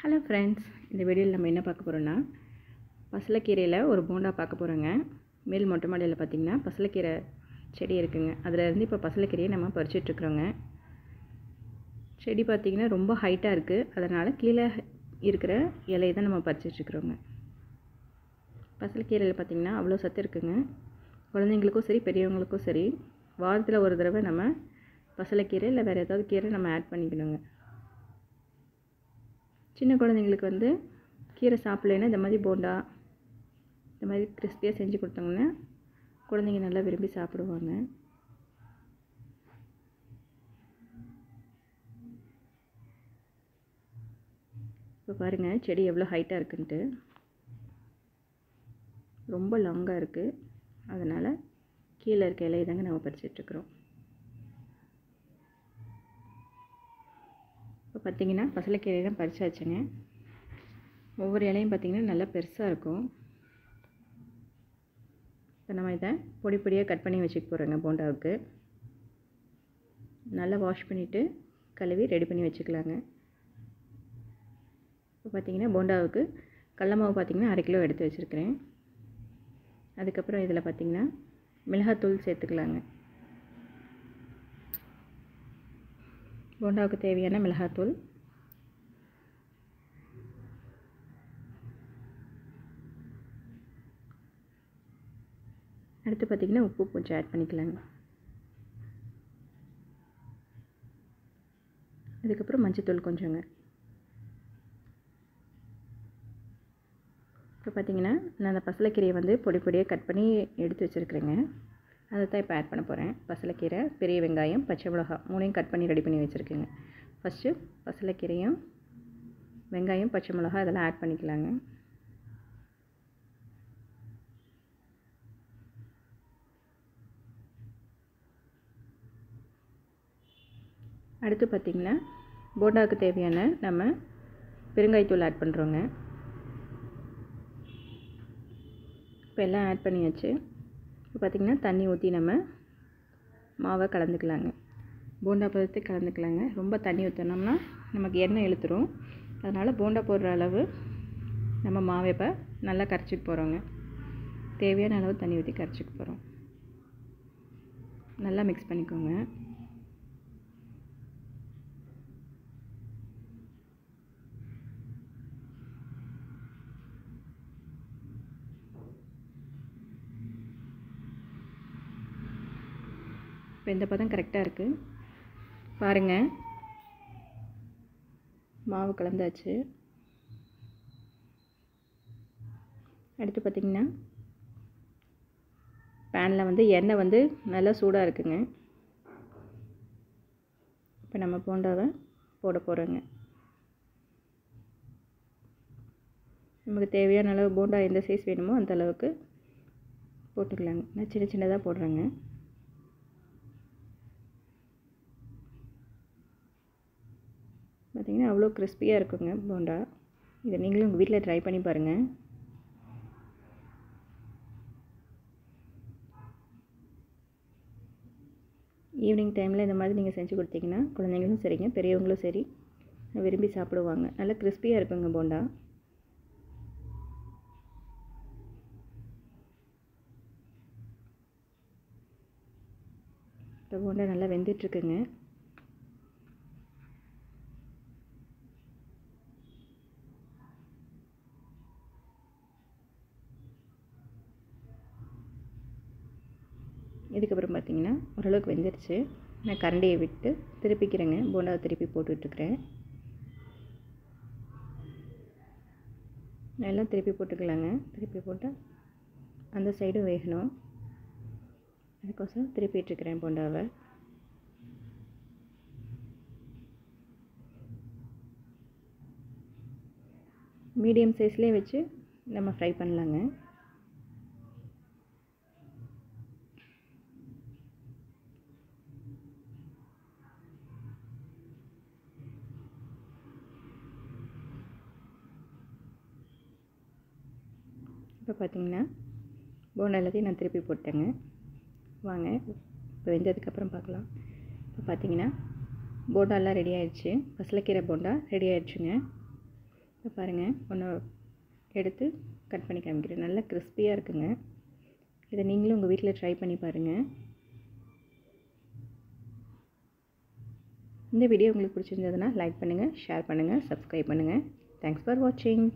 Hello friends, இந்த வீடியோவில் நம்ம என்ன பார்க்க போகிறோன்னா பசலக்கீரையில் ஒரு போண்டா பார்க்க போகிறோங்க. மேல் மொட்டை மாடியில் பார்த்திங்கன்னா பசலக்கீரை செடி இருக்குங்க. அதிலேருந்து இப்போ பசலக்கீரையை நம்ம பறிச்சிட்ருக்குறோங்க. செடி பார்த்திங்கன்னா ரொம்ப ஹைட்டாக இருக்குது, அதனால் கீழே இருக்கிற இலையை தான் நம்ம பறிச்சிட்ருக்குறோங்க. பசலக்கீரையில் பார்த்திங்கன்னா அவ்வளோ சத்து இருக்குங்க. குழந்தைங்களுக்கும் சரி பெரியவங்களுக்கும் சரி வாரத்தில் ஒரு தடவை நம்ம பசலக்கீரை இல்லை வேறு ஏதாவது கீரை நம்ம ஆட் பண்ணிக்கணுங்க. சின்ன குழந்தைங்களுக்கு கீரை சாப்பிட்லைன்னா இந்த மாதிரி போண்டா இந்த மாதிரி கிறிஸ்பியாக செஞ்சு கொடுத்தாங்கன்னா குழந்தைங்க நல்லா விரும்பி சாப்பிடுவாங்க. இப்போ பாருங்கள் செடி எவ்வளோ ஹைட்டாக இருக்குன்ட்டு, ரொம்ப லாங்காக இருக்குது. அதனால் கீழே இருக்க இலையை தாங்க நம்ம பறிச்சிட்ருக்குறோம். இப்போ பார்த்திங்கன்னா பசலக்கீரையெல்லாம் பறிச்சாச்சுங்க. ஒவ்வொரு இலையும் பார்த்திங்கன்னா நல்லா பெருசாக இருக்கும். இப்போ நம்ம இதை பொடி பொடியாக கட் பண்ணி வச்சுக்க போகிறோங்க. போண்டாவுக்கு நல்லா வாஷ் பண்ணிவிட்டு கழுவி ரெடி பண்ணி வச்சுக்கலாங்க. இப்போ பார்த்திங்கன்னா போண்டாவுக்கு கடல மாவு பார்த்திங்கன்னா 1/2 கிலோ எடுத்து வச்சுருக்கிறேன். அதுக்கப்புறம் இதில் பார்த்திங்கன்னா மிளகாத்தூள் சேர்த்துக்கலாங்க. போண்டாவுக்கு தேவையான மிளகாத்தூள், அடுத்து பார்த்திங்கன்னா உப்பு கொஞ்சம் ஆட் பண்ணிக்கலாங்க. அதுக்கப்புறம் மஞ்சத்தூள் கொஞ்சங்க. இப்போ பார்த்திங்கன்னா நான் அந்த பசலக்கீரையை பொடி பொடியாக கட் பண்ணி எடுத்து வச்சுருக்கிறேங்க. அதை தான் இப்போ ஆட் பண்ண போகிறேன். பசலக்கீரை, பெரிய வெங்காயம், பச்சை மிளகாய் 3ஐயும் கட் பண்ணி ரெடி பண்ணி வச்சுருக்கேங்க. ஃபஸ்ட்டு பசலக்கீரையும் வெங்காயம், பச்சை மிளகாய் இதெல்லாம் ஆட் பண்ணிக்கலாங்க. அடுத்து பார்த்திங்கன்னா போண்டாவுக்கு தேவையான நம்ம பெருங்காயத்தூள் ஆட் பண்ணுறோங்க. இப்போ எல்லாம் ஆட் பண்ணியாச்சு. இப்போ பார்த்திங்கன்னா தண்ணி ஊற்றி நம்ம மாவை கலந்துக்கலாங்க. போண்டா பதத்துக்கு கலந்துக்கலாங்க. ரொம்ப தண்ணி ஊற்றினோம்னா நமக்கு எண்ணெய் இழுத்துரும். அதனால் போண்டா போடுற அளவு நம்ம மாவை இப்போ நல்லா கரைச்சிக்க போகிறோங்க. தேவையான அளவு தண்ணி ஊற்றி கரைச்சிக்க போகிறோம். நல்லா மிக்ஸ் பண்ணிக்கோங்க. இப்போ இந்த பதம் கரெக்டாக இருக்குது பாருங்கள். மாவு கலந்தாச்சு. அடுத்து பார்த்திங்கன்னா பேனில் எண்ணெய் நல்லா சூடாக இருக்குங்க. இப்போ நம்ம போண்டாவை போட போகிறோங்க. நமக்கு தேவையான அளவு போண்டா எந்த சைஸ் வேணுமோ அந்த அளவுக்கு போட்டுக்கலாங்க. நான் சின்ன சின்னதாக போடுறேங்க. பார்த்திங்கன்னா அவ்வளோ கிறிஸ்பியாக இருக்குங்க போண்டா. இதை நீங்களும் உங்கள் வீட்டில் ட்ரை பண்ணி பாருங்கள். ஈவினிங் டைமில் இந்த மாதிரி நீங்கள் செஞ்சு கொடுத்தீங்கன்னா குழந்தைங்களும் சரிங்க பெரியவங்களும் சரி விரும்பி சாப்பிடுவாங்க. நல்லா கிறிஸ்பியாக இருக்குங்க போண்டா. இப்போ போண்டா நல்லா வெந்துட்டுருக்குங்க. இதுக்கப்புறம் பார்த்திங்கன்னா ஓரளவுக்கு வெந்துருச்சு. நான் கரண்டியை விட்டு திருப்பிக்கிறேங்க. போண்டாவை திருப்பி போட்டுட்ருக்குறேன். நல்லா திருப்பி போட்டுக்கலாங்க. திருப்பி போட்டால் அந்த சைடும் வேகணும். அதுக்கோசரம் திருப்பிட்டுருக்கிறேன் போண்டாவை. மீடியம் சைஸ்லேயே வச்சு நம்ம ஃப்ரை பண்ணலாங்க. இப்போ பார்த்திங்கன்னா போண்டா எல்லாத்தையும் நான் திருப்பி போட்டேங்க. வாங்க இப்போ வெந்ததுக்கப்புறம் பார்க்கலாம். இப்போ பார்த்திங்கன்னா போண்டாலாம் ரெடி ஆயிடுச்சு. பசலக்கீரை போண்டா ரெடி ஆயிடுச்சுங்க. இப்போ பாருங்கள், ஒன்று எடுத்து கட் பண்ணி காமிக்கிறேன். நல்லா கிறிஸ்பியாக இருக்குங்க. இதை நீங்களும் உங்கள் வீட்டில் ட்ரை பண்ணி பாருங்கள். இந்த வீடியோ உங்களுக்கு பிடிச்சிருந்ததுன்னா லைக் பண்ணுங்கள், ஷேர் பண்ணுங்கள், சப்ஸ்கிரைப் பண்ணுங்கள். தேங்க்ஸ் ஃபார் வாட்சிங்.